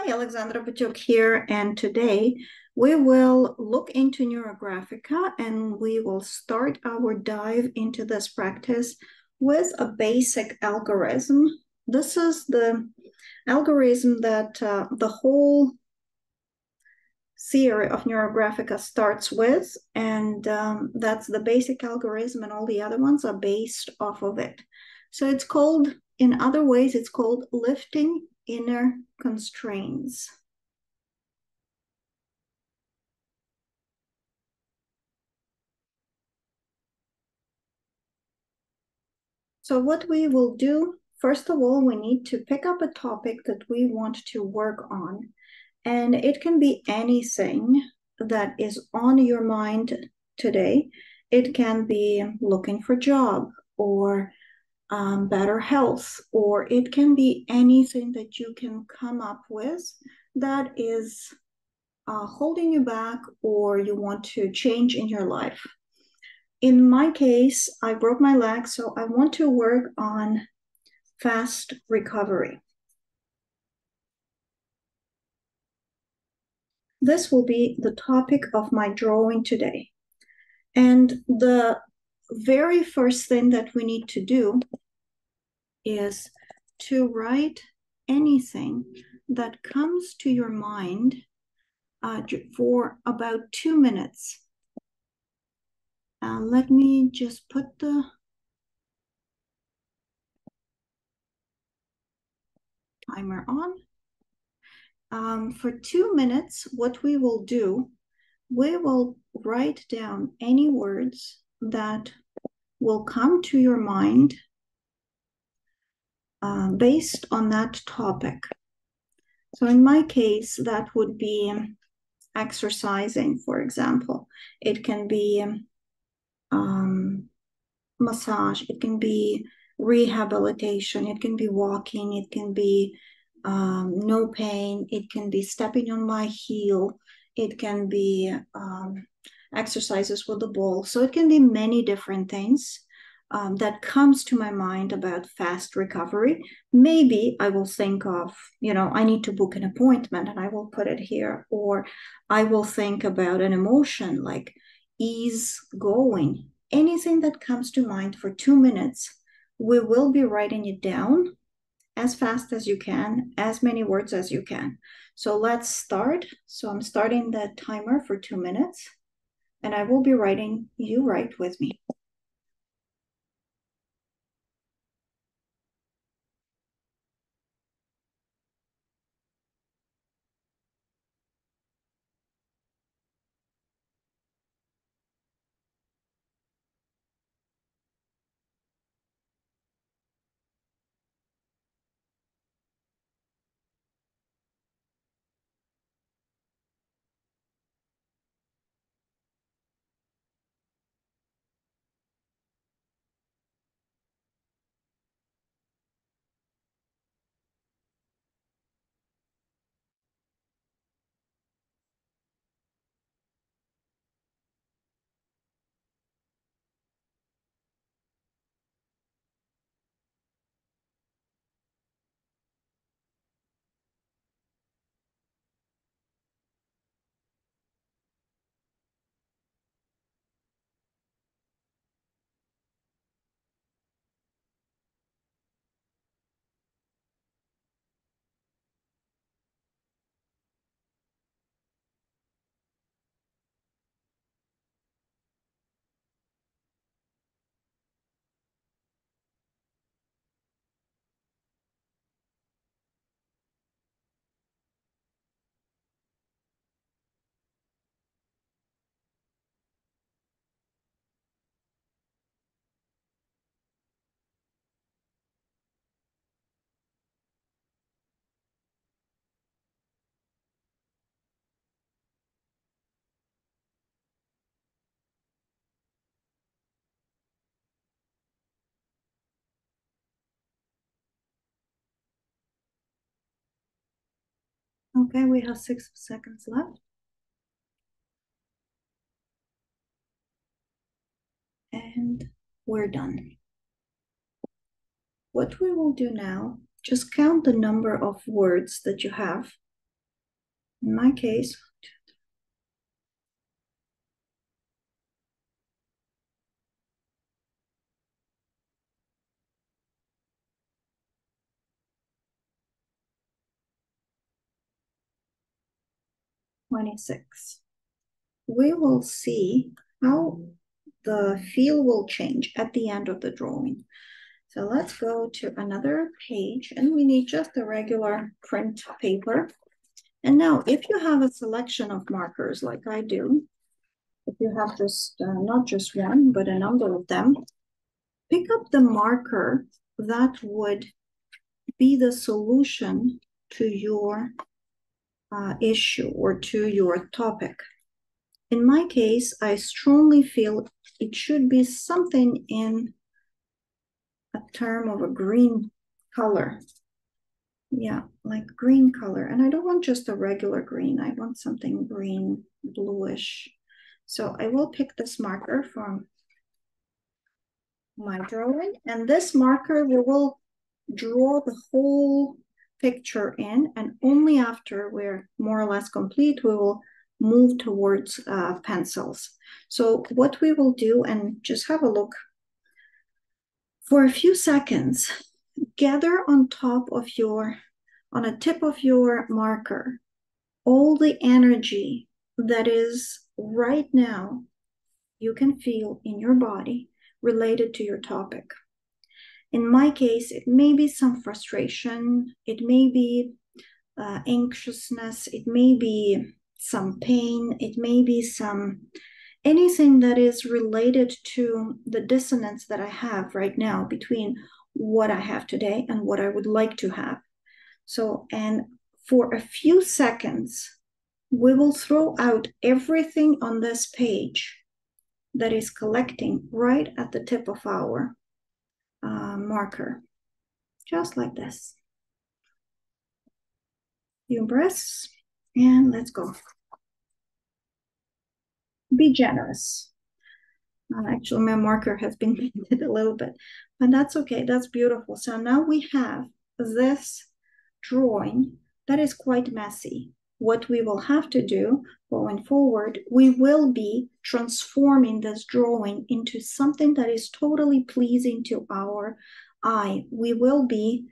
Alexandra Batuk here, and today we will look into Neurographica and we will start our dive into this practice with a basic algorithm. This is the algorithm that the whole theory of Neurographica starts with, and that's the basic algorithm, and all the other ones are based off of it. So it's called, in other ways, it's called lifting inner constraints. So what we will do, first of all, we need to pick up a topic that we want to work on. And it can be anything that is on your mind today. It can be looking for a job or better health, or it can be anything that you can come up with that is holding you back or you want to change in your life. In my case, I broke my leg, so I want to work on fast recovery. This will be the topic of my drawing today. And the very first thing that we need to do is to write anything that comes to your mind for about 2 minutes. Let me just put the timer on. For 2 minutes, what we will do, we will write down any words that will come to your mind based on that topic. So in my case, that would be exercising, for example. It can be massage, it can be rehabilitation, it can be walking, it can be no pain, it can be stepping on my heel, it can be exercises with the ball. So it can be many different things that comes to my mind about fast recovery. Maybe I will think of, I need to book an appointment and I will put it here. Or I will think about an emotion like ease going. Anything that comes to mind for 2 minutes, we will be writing it down as fast as you can, as many words as you can. So let's start. So I'm starting the timer for 2 minutes and I will be writing, you write with me. Okay, we have 6 seconds left. And we're done. What we will do now, just count the number of words that you have In my case, 26. We will see how the feel will change at the end of the drawing. So let's go to another page, and we need just a regular print paper. And now, if you have a selection of markers like I do, if you have just not just one, but a number of them, pick up the marker that would be the solution to your issue or to your topic. In my case, I strongly feel it should be something in a term of a green color. Yeah, like green color. And I don't want just a regular green. I want something green, bluish. So I will pick this marker from my drawing. And this marker, we will draw the whole picture in. And only after we're more or less complete, we will move towards pencils. So what we will do, and just have a look, for a few seconds, gather on top of on a tip of your marker, all the energy that is right now you can feel in your body related to your topic. In my case, it may be some frustration, it may be anxiousness, it may be some pain, it may be some anything that is related to the dissonance that I have right now between what I have today and what I would like to have. So, and for a few seconds, we will throw out everything on this page that is collecting right at the tip of our marker, just like this. Few breaths, and let's go. Be generous. Actually, my marker has been painted a little bit, but that's okay. That's beautiful. So now we have this drawing that is quite messy. What we will have to do going forward, we will be transforming this drawing into something that is totally pleasing to our eye. We will be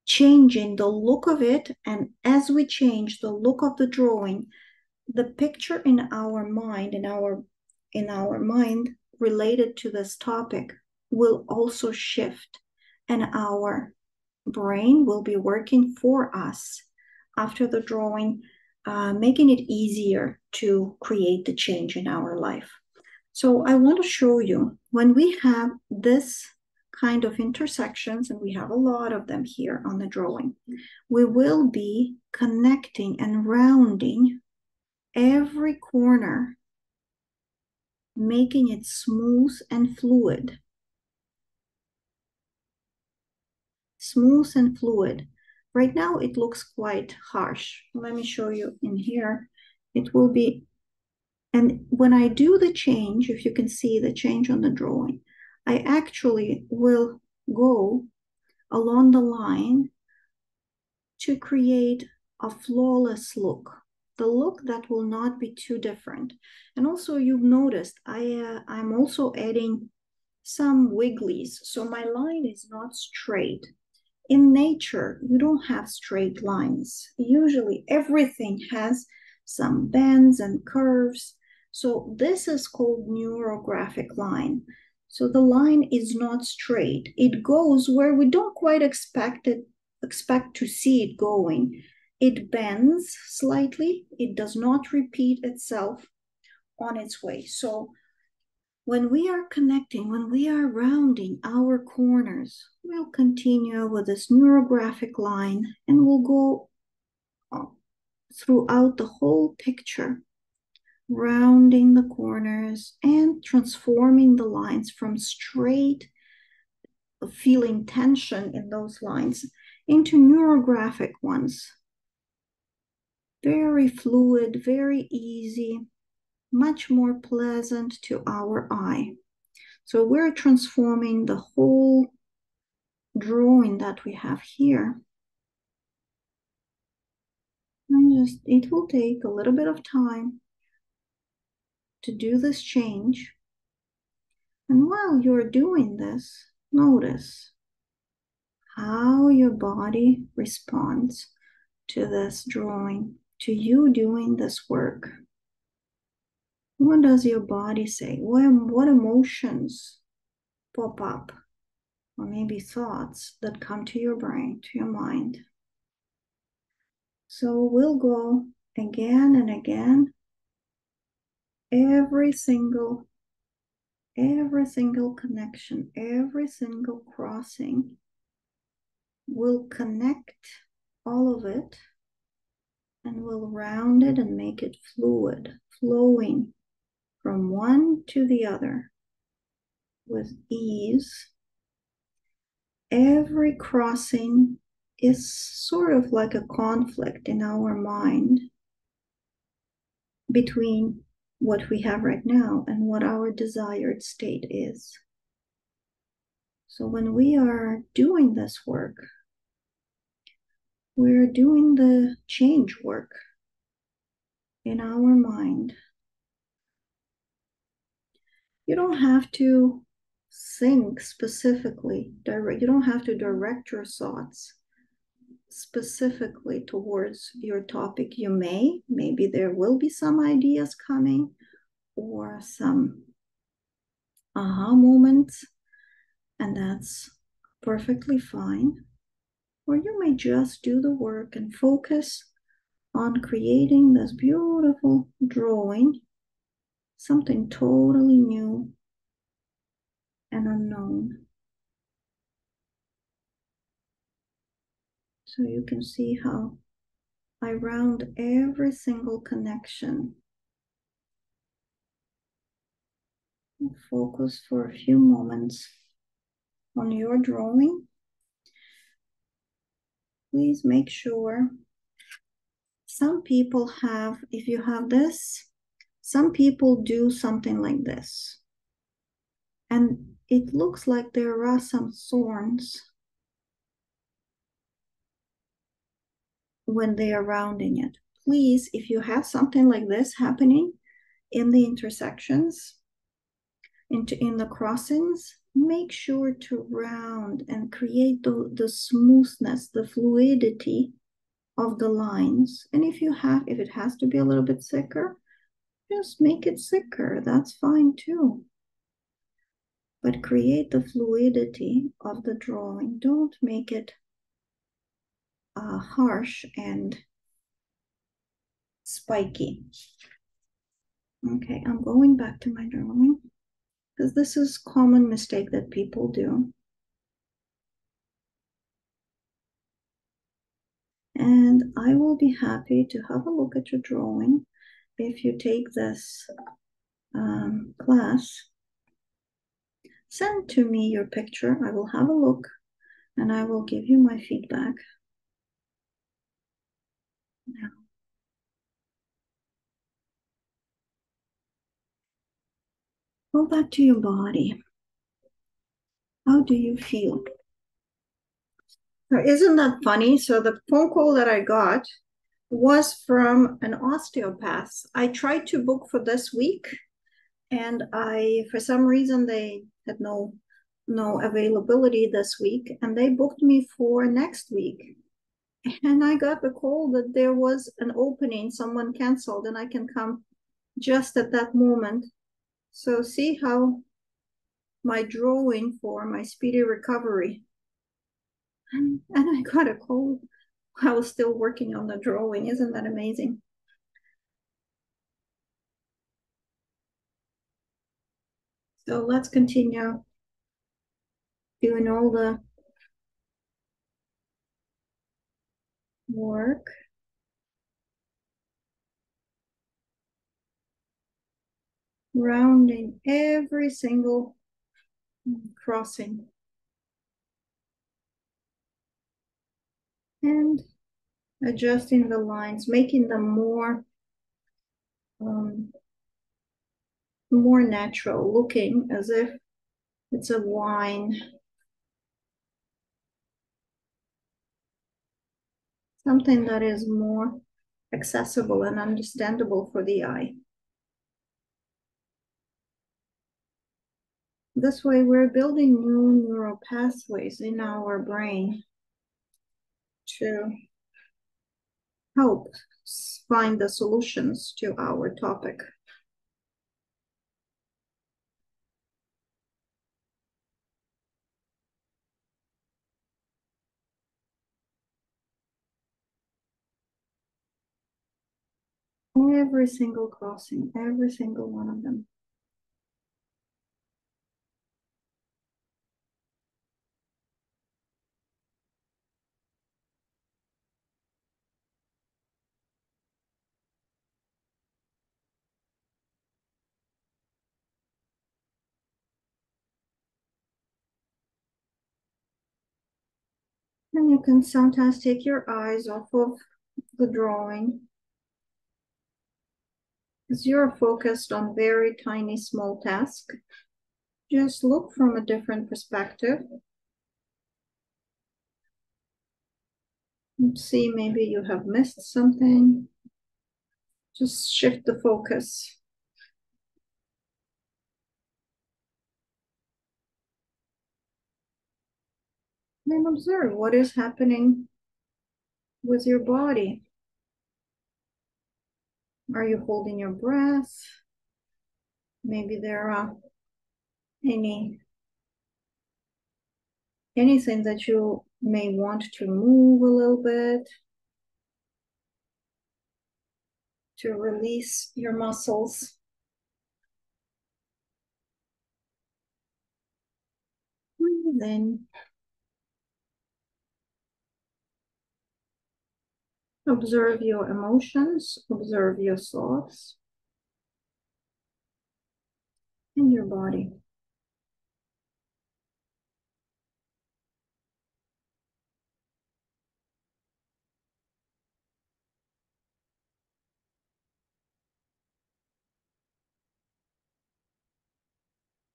changing the look of it, and as we change the look of the drawing, the picture in our mind, in our mind related to this topic will also shift, and our brain will be working for us after the drawing, making it easier to create the change in our life. So I want to show you when we have this kind of intersections, and we have a lot of them here on the drawing, we will be connecting and rounding every corner, making it smooth and fluid. Smooth and fluid. Right now it looks quite harsh. Let me show you in here. It will be, and when I do the change, if you can see the change on the drawing, I actually will go along the line to create a flawless look. The look that will not be too different. And also you've noticed I'm also adding some wigglies. So my line is not straight. In nature, you don't have straight lines. Usually everything has some bends and curves. So this is called neurographic line. So the line is not straight. It goes where we don't quite expect to see it going. It bends slightly. It does not repeat itself on its way. So when we are connecting, when we are rounding our corners, we'll continue with this neurographic line, and we'll go throughout the whole picture, rounding the corners and transforming the lines from straight, feeling tension in those lines, into neurographic ones. Very fluid, very easy, much more pleasant to our eye. So we're transforming the whole drawing that we have here it will take a little bit of time to do this change. And while you're doing this, notice how your body responds to this drawing, to you doing this work. What does your body say? What emotions pop up? Or maybe thoughts that come to your brain, to your mind. So we'll go again and again. Every single connection, every single crossing will connect all of it and we'll round it and make it fluid, flowing from one to the other with ease. Every crossing is sort of like a conflict in our mind between what we have right now and what our desired state is. So when we are doing this work, we're doing the change work in our mind. You don't have to think specifically, you don't have to direct your thoughts specifically towards your topic. You maybe there will be some ideas coming or some aha moments, and that's perfectly fine. Or you may just do the work and focus on creating this beautiful drawing, something totally new and unknown. So you can see how I round every single connection. Focus for a few moments on your drawing. Please make sure. Some people have, if you have this, some people do something like this. And it looks like there are some thorns when they are rounding it. Please, if you have something like this happening in the intersections, in the crossings, make sure to round and create the smoothness, the fluidity of the lines. And if it has to be a little bit thicker, just make it thicker. That's fine too. But create the fluidity of the drawing. Don't make it harsh and spiky. Okay, I'm going back to my drawing because this is a common mistake that people do. And I will be happy to have a look at your drawing if you take this class. Send to me your picture. I will have a look and I will give you my feedback. Now, go back to your body. How do you feel? Now, isn't that funny? So the phone call that I got was from an osteopath. I tried to book for this week, and for some reason, they had no availability this week, and they booked me for next week. And I got the call that there was an opening, someone canceled, and I can come just at that moment. So see how my drawing for my speedy recovery. And I got a call. I was still working on the drawing. Isn't that amazing? So let's continue doing all the work. Rounding every single crossing. And adjusting the lines, making them more natural looking, as if it's a wine. Something that is more accessible and understandable for the eye. This way, we're building new neural pathways in our brain to help find the solutions to our topic. Every single crossing, every single one of them. And you can sometimes take your eyes off of the drawing as you're focused on very tiny, small tasks. Just look from a different perspective. And see, maybe you have missed something. Just shift the focus. And observe what is happening with your body. Are you holding your breath? Maybe there are anything that you may want to move a little bit to release your muscles. Breathe in. Observe your emotions, observe your thoughts in your body.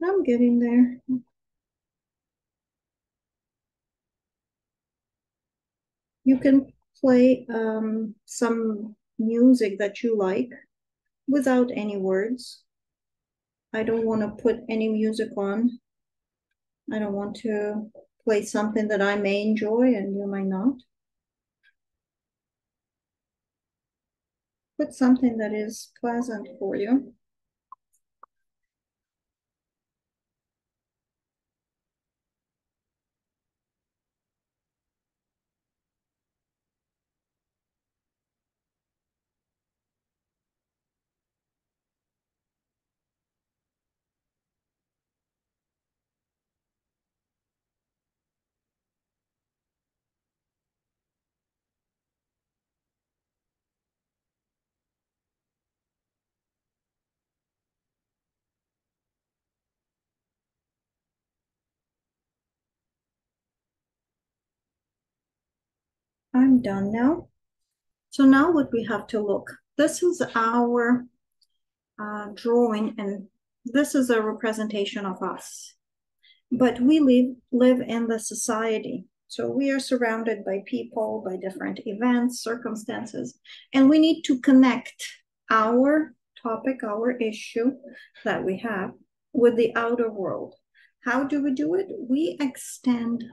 I'm getting there. You can play some music that you like without any words. I don't want to put any music on. I don't want to play something that I may enjoy and you might not. Put something that is pleasant for you. I'm done now. So now what we have to look, this is our drawing and this is a representation of us. But we live in the society. So we are surrounded by people, by different events, circumstances, and we need to connect our topic, our issue that we have with the outer world. How do we do it? We extend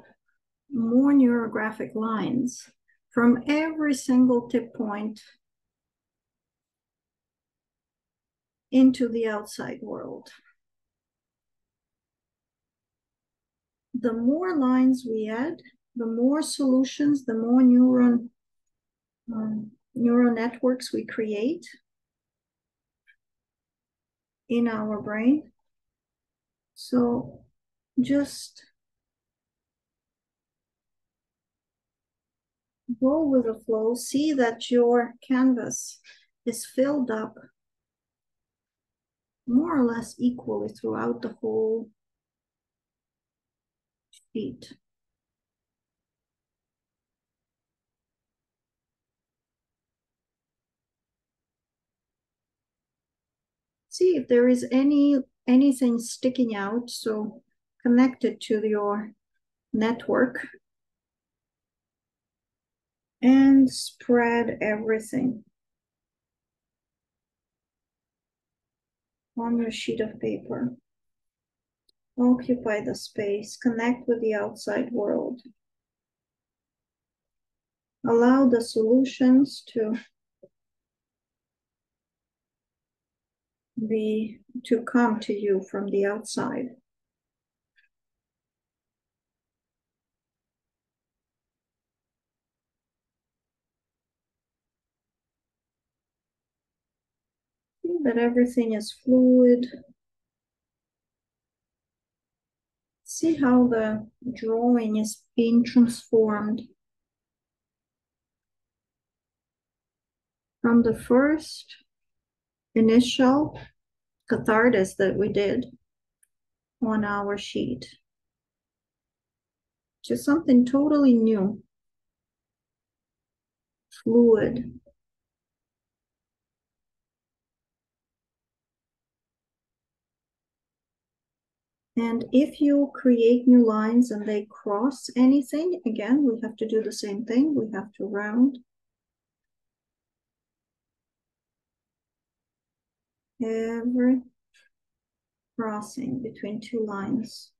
more neurographic lines from every single tip point into the outside world. The more lines we add, the more solutions, the more neural networks we create in our brain. So just go with the flow, see that your canvas is filled up more or less equally throughout the whole sheet. See if there is anything sticking out, so connected to your network, and spread everything. on your sheet of paper. Occupy the space, connect with the outside world. Allow the solutions to come to you from the outside. See that everything is fluid. See how the drawing is being transformed from the first initial catharsis that we did on our sheet to something totally new, fluid. And if you create new lines and they cross anything, again, we have to do the same thing. We have to round every crossing between two lines.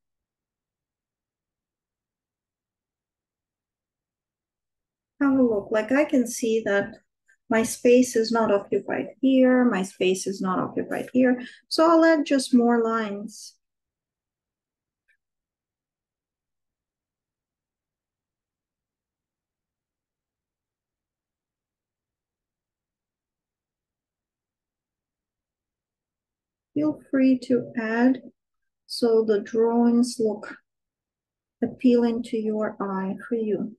Have a look. Like I can see that my space is not occupied here. My space is not occupied here. So I'll add just more lines. Feel free to add so the drawings look appealing to your eye for you.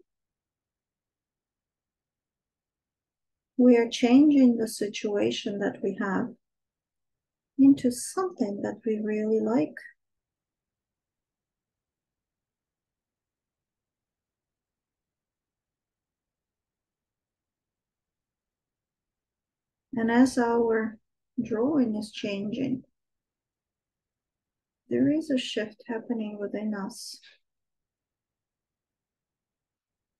We are changing the situation that we have into something that we really like. And as our drawing is changing, there is a shift happening within us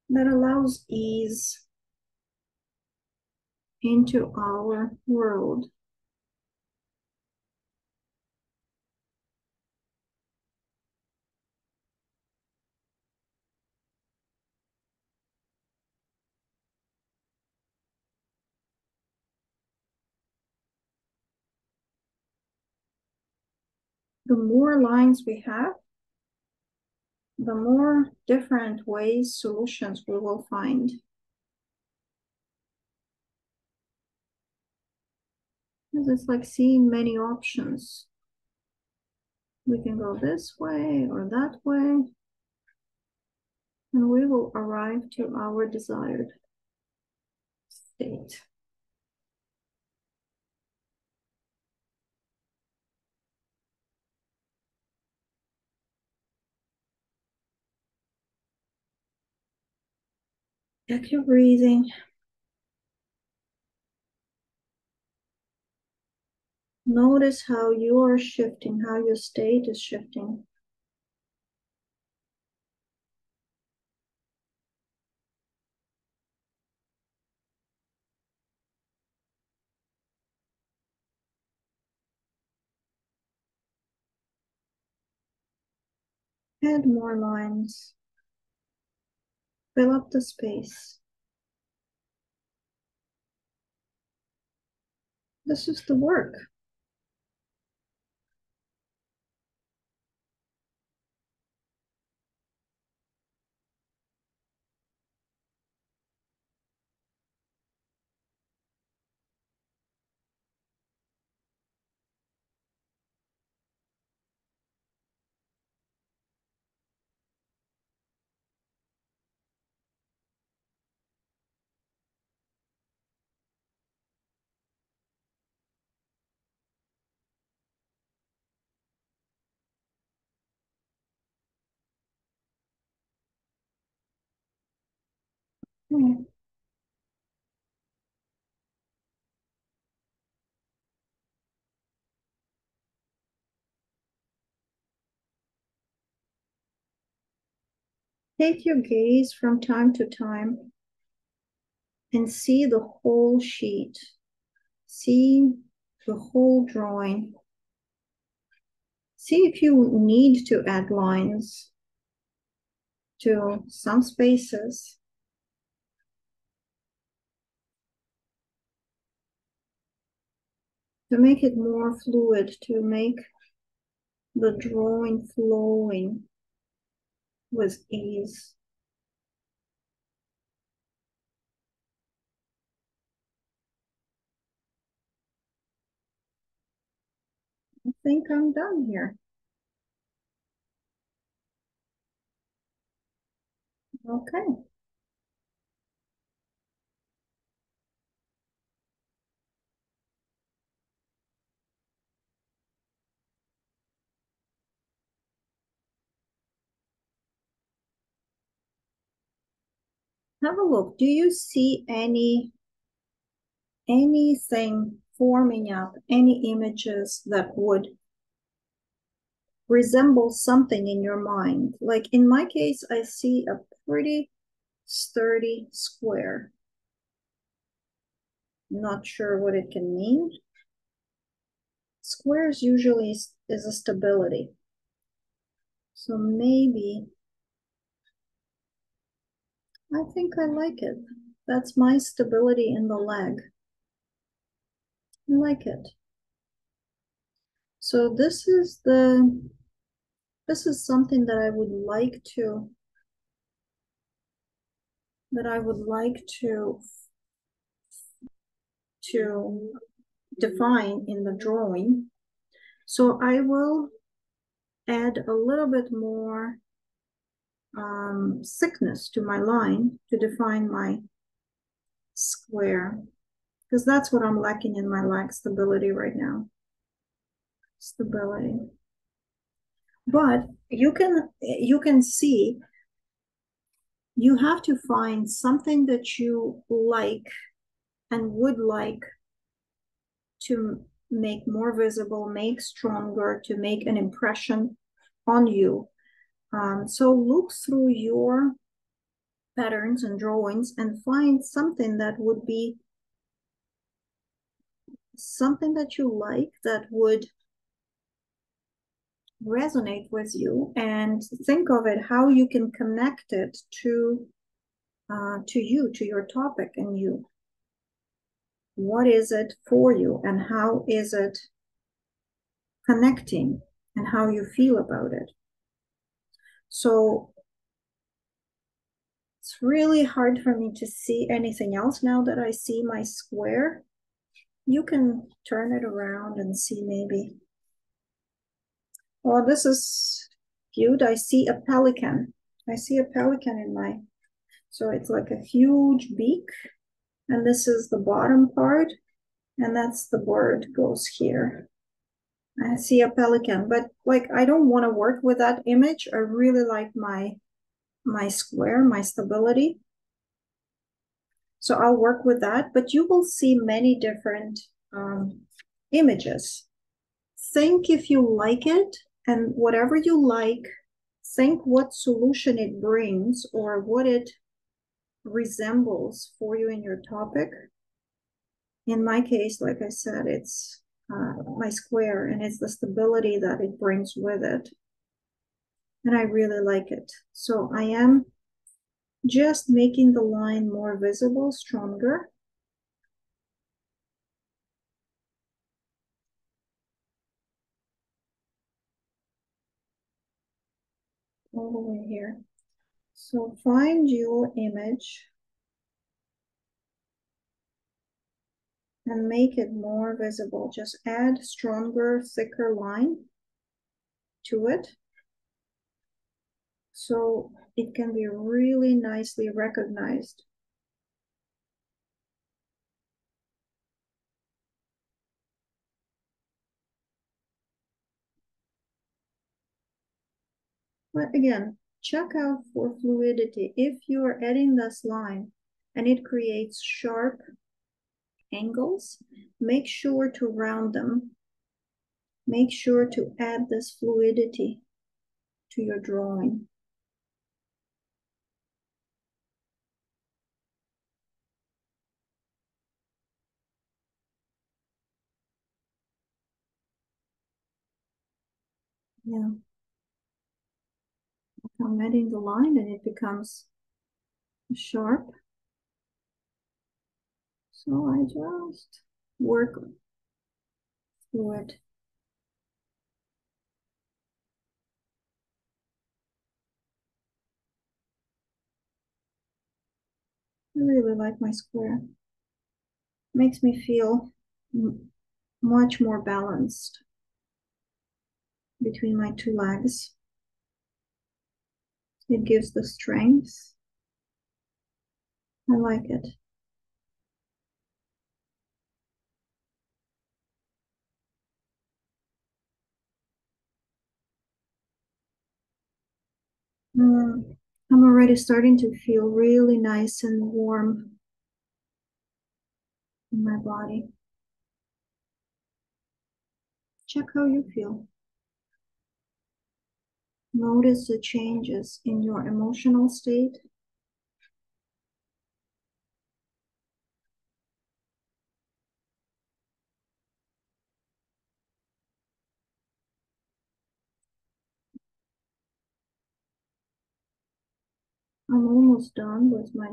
that allows ease into our world. The more lines we have, the more different ways, solutions we will find. Because it's like seeing many options. We can go this way or that way, and we will arrive to our desired state. Check your breathing. Notice how you are shifting, how your state is shifting. Add more lines. Fill up the space. This is the work. Hmm. Take your gaze from time to time and see the whole sheet. See the whole drawing See if you need to add lines to some spaces. To make it more fluid, to make the drawing flowing with ease. I think I'm done here. Okay. Have a look. Do you see anything forming up, any images that would resemble something in your mind? Like in my case, I see a pretty sturdy square. Not sure what it can mean. Squares usually is a stability. So maybe, I think I like it. That's my stability in the leg. I like it. So this is something that I would like to define in the drawing. So I will add a little bit more thickness to my line to define my square, because that's what I'm lacking in my leg, stability right now. Stability. But you can see, you have to find something that you like and would like to make more visible, make stronger, to make an impression on you. So look through your patterns and drawings and find something that would be something that you like, that would resonate with you, and think of it how you can connect it to you, to your topic and you. What is it for you and how is it connecting and how you feel about it? So it's really hard for me to see anything else now that I see my square. You can turn it around and see maybe. Oh, this is cute. I see a pelican. I see a pelican in my, so it's like a huge beak, and this is the bottom part, and that's the bird goes here. I see a pelican, but like I don't want to work with that image. I really like my square, my stability. So I'll work with that, but you will see many different images. Think if you like it, and whatever you like, think what solution it brings or what it resembles for you in your topic. In my case, like I said, it's my square, and it's the stability that it brings with it. And I really like it. So I am just making the line more visible, stronger. All the way here. So find your image and make it more visible. Just add stronger, thicker line to it, so it can be really nicely recognized. But again, check out for fluidity. If you are adding this line and it creates sharp angles, make sure to round them. Make sure to add this fluidity to your drawing. Yeah, I'm adding the line and it becomes sharp. So I just work through it. I really like my square. Makes me feel much more balanced between my two legs. It gives the strength. I like it. Mm, I'm already starting to feel really nice and warm in my body. Check how you feel. Notice the changes in your emotional state. I'm almost done with my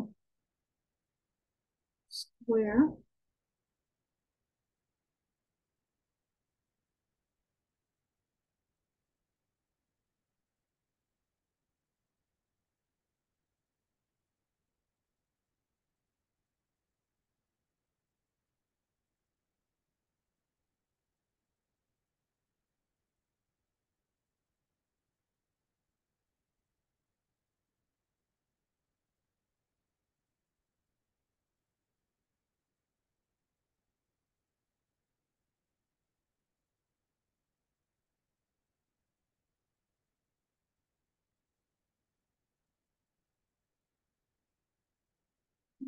square.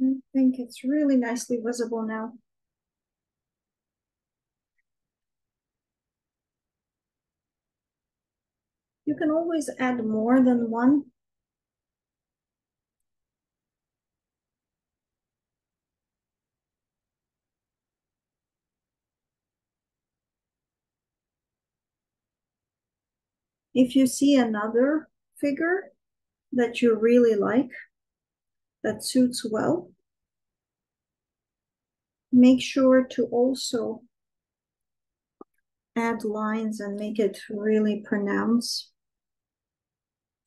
I think it's really nicely visible now. You can always add more than one. If you see another figure that you really like, that suits well, make sure to also add lines and make it really pronounced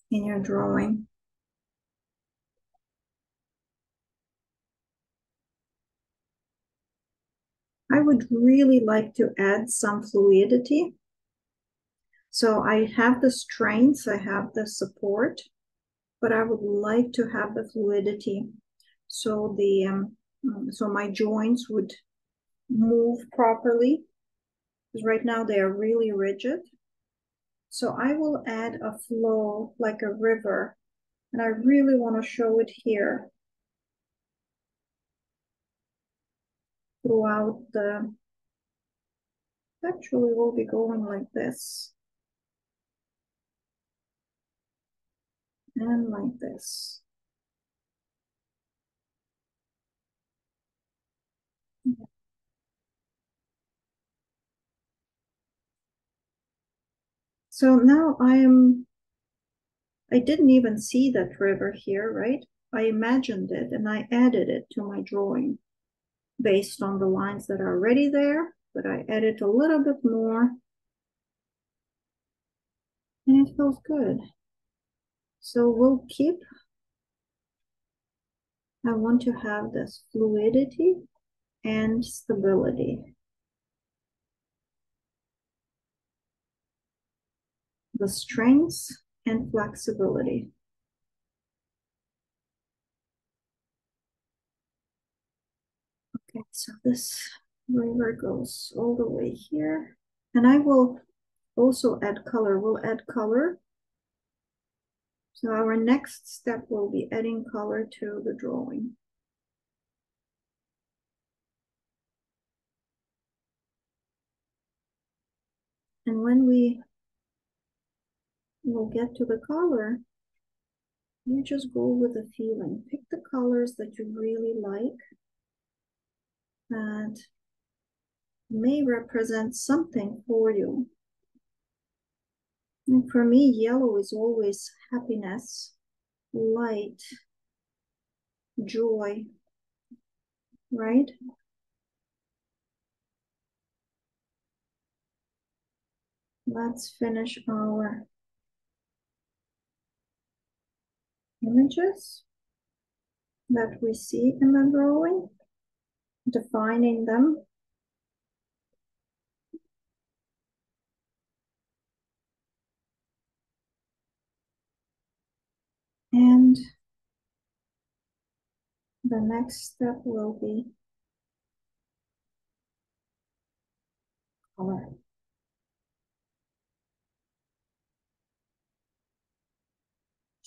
in your drawing. I would really like to add some fluidity. So I have the strength, I have the support, but I would like to have the fluidity. So so my joints would move properly, because right now they are really rigid. So I will add a flow like a river, and I really want to show it here throughout the, actually we'll be going like this and like this. So now I didn't even see that river here, right? I imagined it and I added it to my drawing based on the lines that are already there, but I added a little bit more and it feels good. So we'll keep, I want to have this fluidity and stability. The strength and flexibility. Okay, so this river goes all the way here. And I will also add color. We'll add color. So our next step will be adding color to the drawing. And when we will get to the color, you just go with the feeling. Pick the colors that you really like that may represent something for you. And for me, yellow is always happiness, light, joy, right? Let's finish our images that we see in the drawing, defining them. And the next step will be color.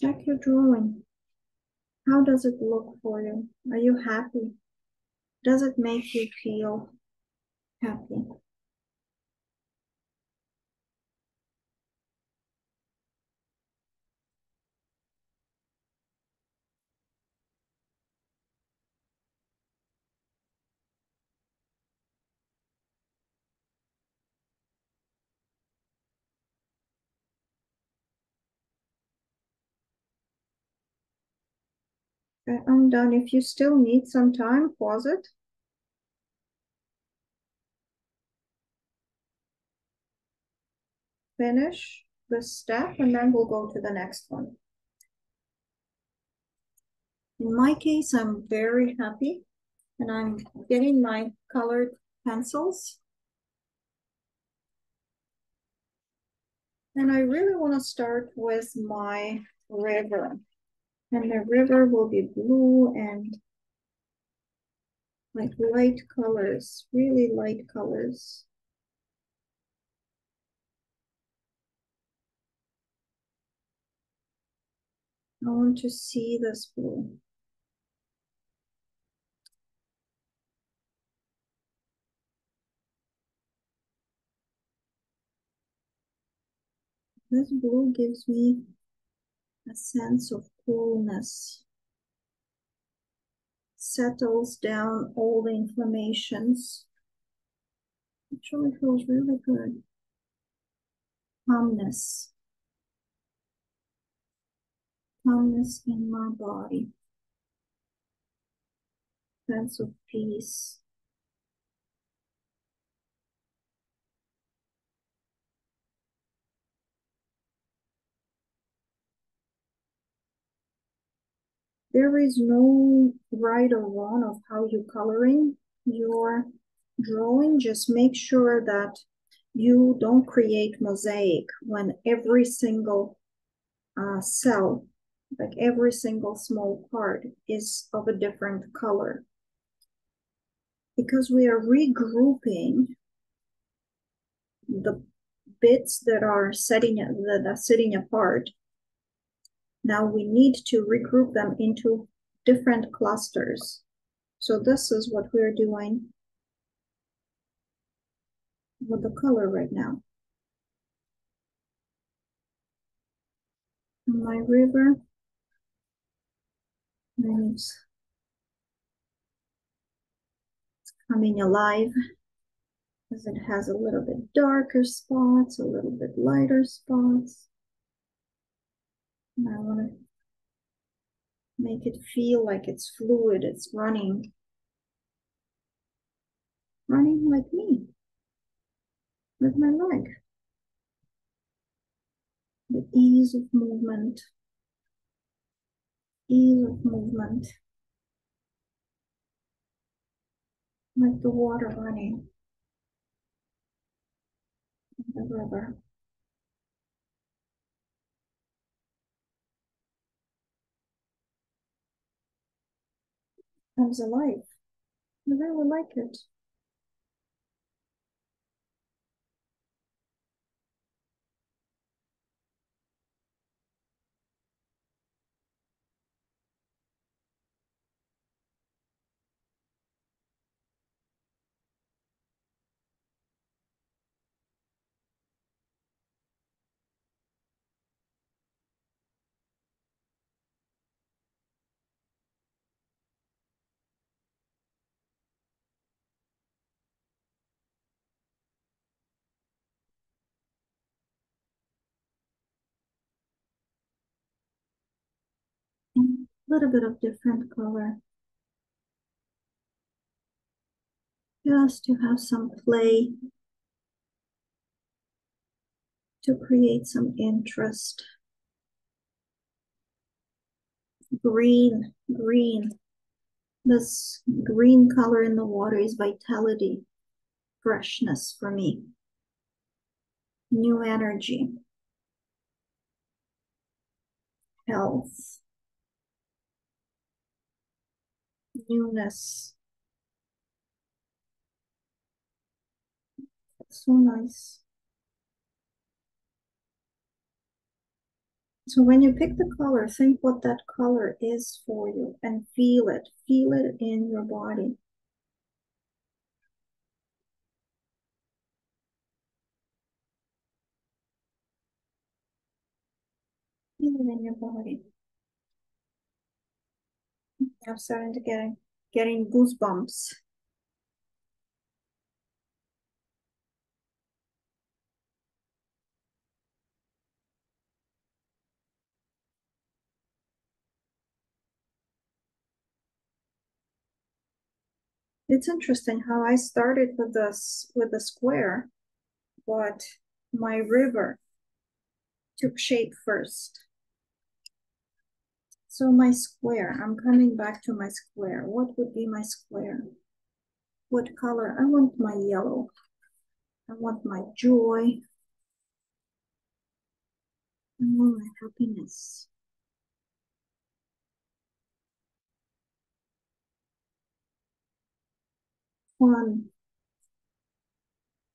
Check your drawing. How does it look for you? Are you happy? Does it make you feel happy? Okay, I'm done. If you still need some time, pause it. Finish this step, and then we'll go to the next one. In my case, I'm very happy, and I'm getting my colored pencils. And I really want to start with my river. And the river will be blue and like light colors, really light colors. I want to see this blue. This blue gives me a sense of coolness, settles down all the inflammations. Actually feels really good. Calmness, calmness in my body, sense of peace. There is no right or wrong of how you're coloring your drawing. Just make sure that you don't create mosaic when every single cell, like every single small part, is of a different color. Because we are regrouping the bits that are sitting apart. Now we need to regroup them into different clusters. So this is what we're doing with the color right now. My river is coming alive because it has a little bit darker spots, a little bit lighter spots. And I want to make it feel like it's fluid, it's running like me with my leg. The ease of movement, like the water running in the river. Comes alive. I really like it. little bit of different color, just to have some play, to create some interest. Green, green. This green color in the water is vitality, freshness for me, new energy, health, newness. So nice. So when you pick the color, think what that color is for you and feel it. Feel it in your body. Feel it in your body. I'm starting to getting goosebumps. It's interesting how I started with this with the square, but my river took shape first. So my square, I'm coming back to my square. What would be my square? What color? I want my yellow. I want my joy. I want my happiness. Fun,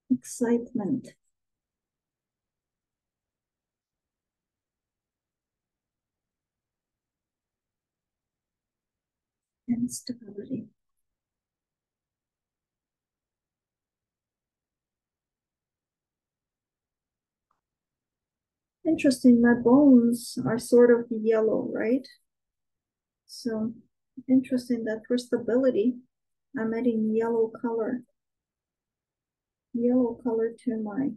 excitement, and stability. Interesting, my bones are sort of yellow, right? So interesting that for stability, I'm adding yellow color to my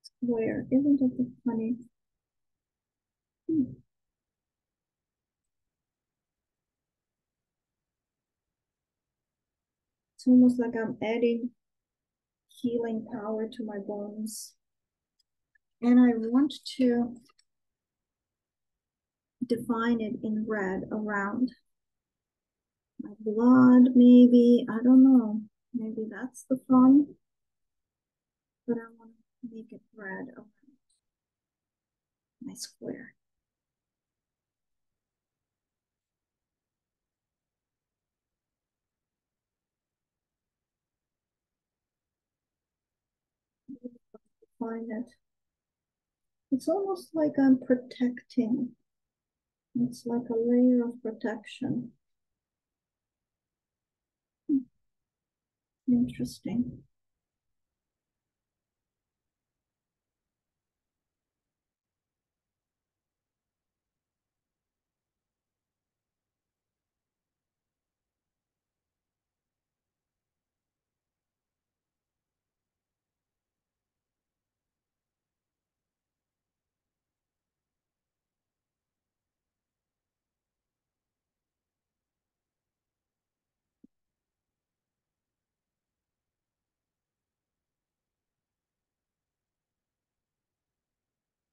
square. Isn't it funny? It's almost like I'm adding healing power to my bones. And I want to define it in red around my blood, maybe. I don't know. Maybe that's the fun. But I want to make it red around my square. Define it. It's almost like I'm protecting. It's like a layer of protection. Interesting.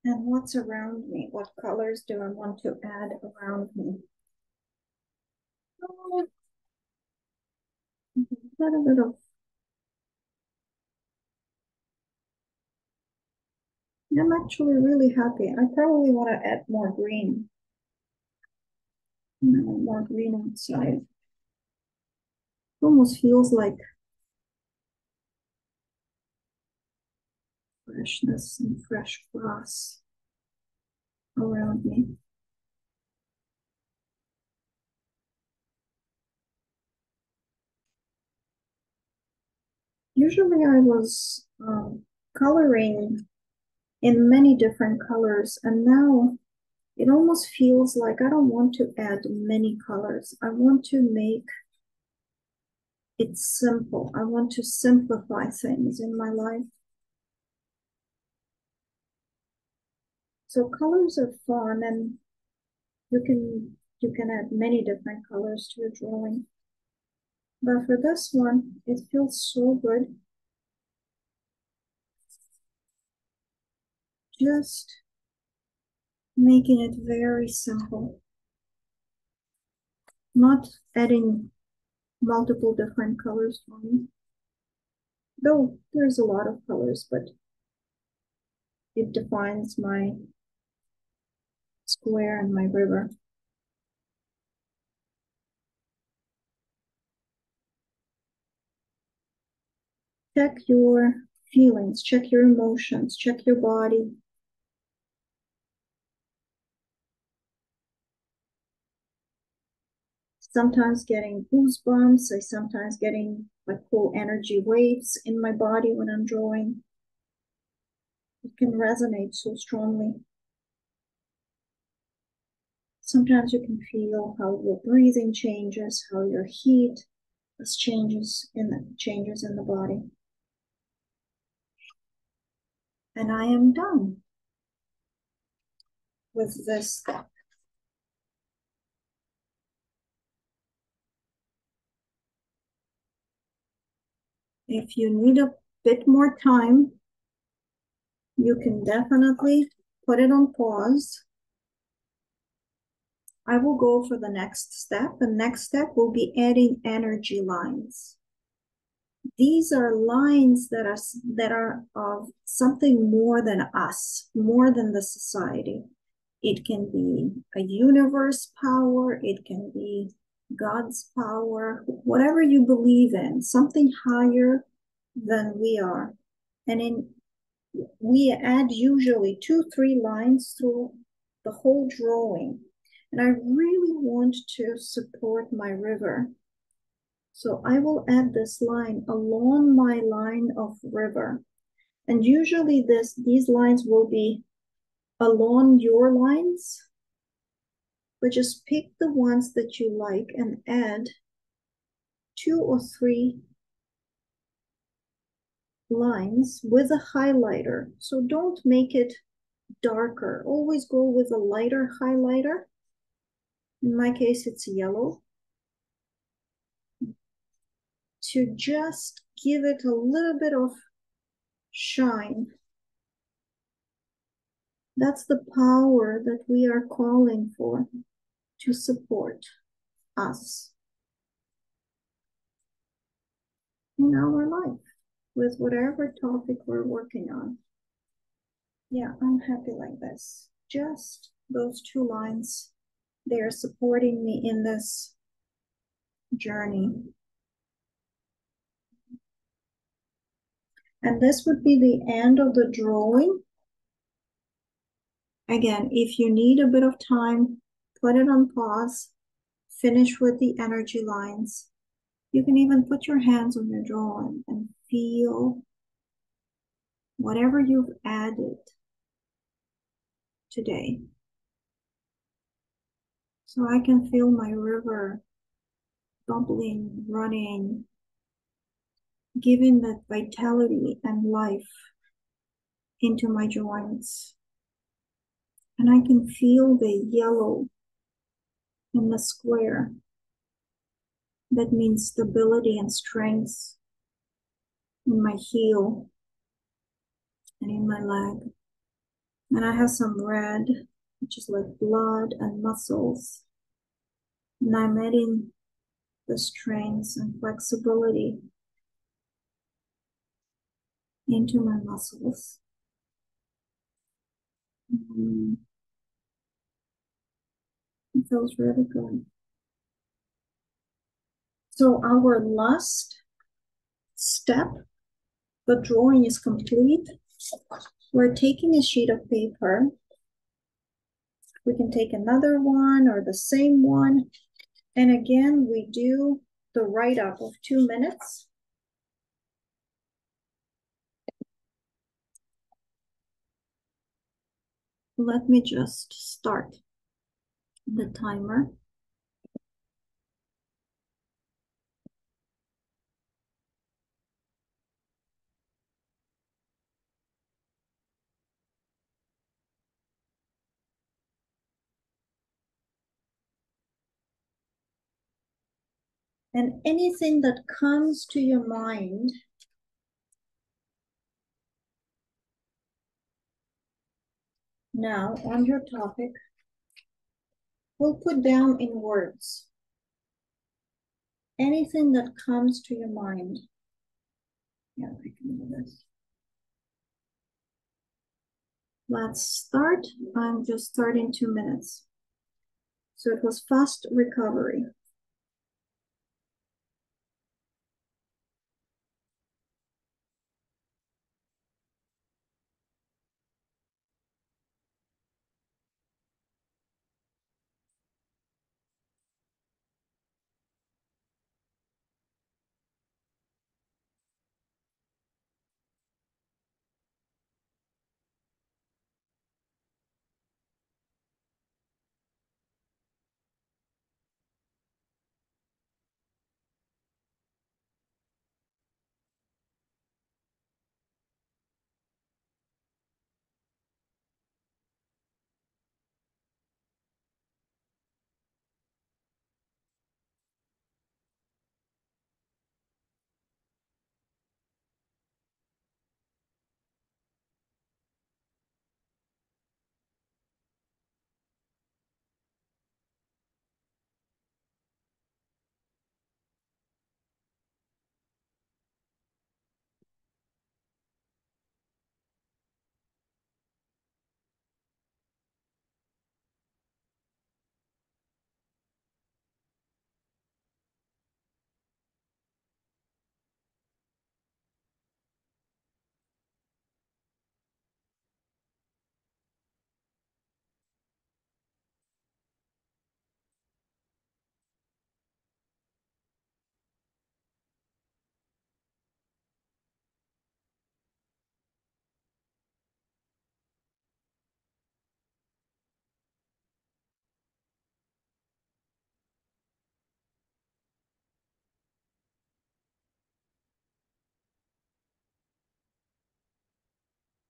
And what's around me? What colors do I want to add around me? Oh, a little bit of. I'm actually really happy. I probably want to add more green. More green outside. Almost feels like freshness and fresh grass around me. Usually I was coloring in many different colors, and now it almost feels like I don't want to add many colors. I want to make it simple. I want to simplify things in my life. So colors are fun, and You can add many different colors to your drawing. But for this one, it feels so good. Just making it very simple. Not adding multiple different colors for me. Though there's a lot of colors, but it defines my square and my river. Check your feelings, check your emotions, check your body. Sometimes getting goosebumps, I sometimes getting like cool energy waves in my body when I'm drawing. It can resonate so strongly. Sometimes you can feel how your breathing changes, how your heat changes in the body. And I am done with this step. If you need a bit more time, you can definitely put it on pause. I will go for the next step. The next step will be adding energy lines. These are lines that are of something more than us, more than the society. It can be a universe power, it can be God's power, whatever you believe in, something higher than we are. And we add usually 2-3 lines through the whole drawing. And I really want to support my river. So I will add this line along my line of river. And usually these lines will be along your lines, but just pick the ones that you like and add 2 or 3 lines with a highlighter. So don't make it darker. Always go with a lighter highlighter. In my case, it's yellow. To just give it a little bit of shine. That's the power that we are calling for to support us in our life with whatever topic we're working on. Yeah, I'm happy like this. Just those 2 lines, they're supporting me in this journey. And this would be the end of the drawing. Again, if you need a bit of time, put it on pause, finish with the energy lines. You can even put your hands on your drawing and feel whatever you've added today. So I can feel my river bubbling, running, giving that vitality and life into my joints. And I can feel the yellow in the square. That means stability and strength in my heel and in my leg. And I have some red, which is like blood and muscles. And I'm adding the strength and flexibility into my muscles. It feels really good. So our last step, the drawing is complete. We're taking a sheet of paper. We can take another one or the same one. And again, we do the write-up of 2 minutes. Let me just start the timer. And anything that comes to your mind now on your topic, we'll put down in words. Anything that comes to your mind. Yeah, I can do this. Let's start. I'm just starting 2 minutes. So it was fast recovery.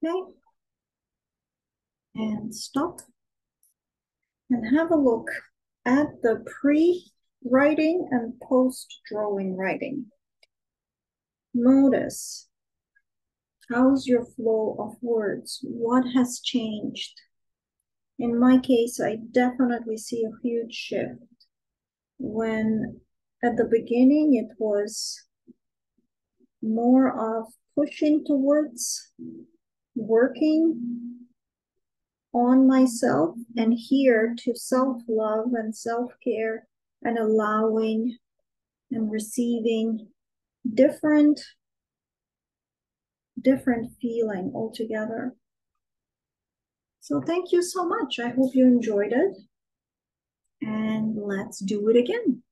Okay. And stop. And have a look at the pre-writing and post-drawing writing. Notice, how's your flow of words? What has changed? In my case, I definitely see a huge shift. When at the beginning, it was more of pushing towards working on myself, and here to self-love and self-care and allowing and receiving different feeling altogether. So thank you so much. I hope you enjoyed it, and let's do it again.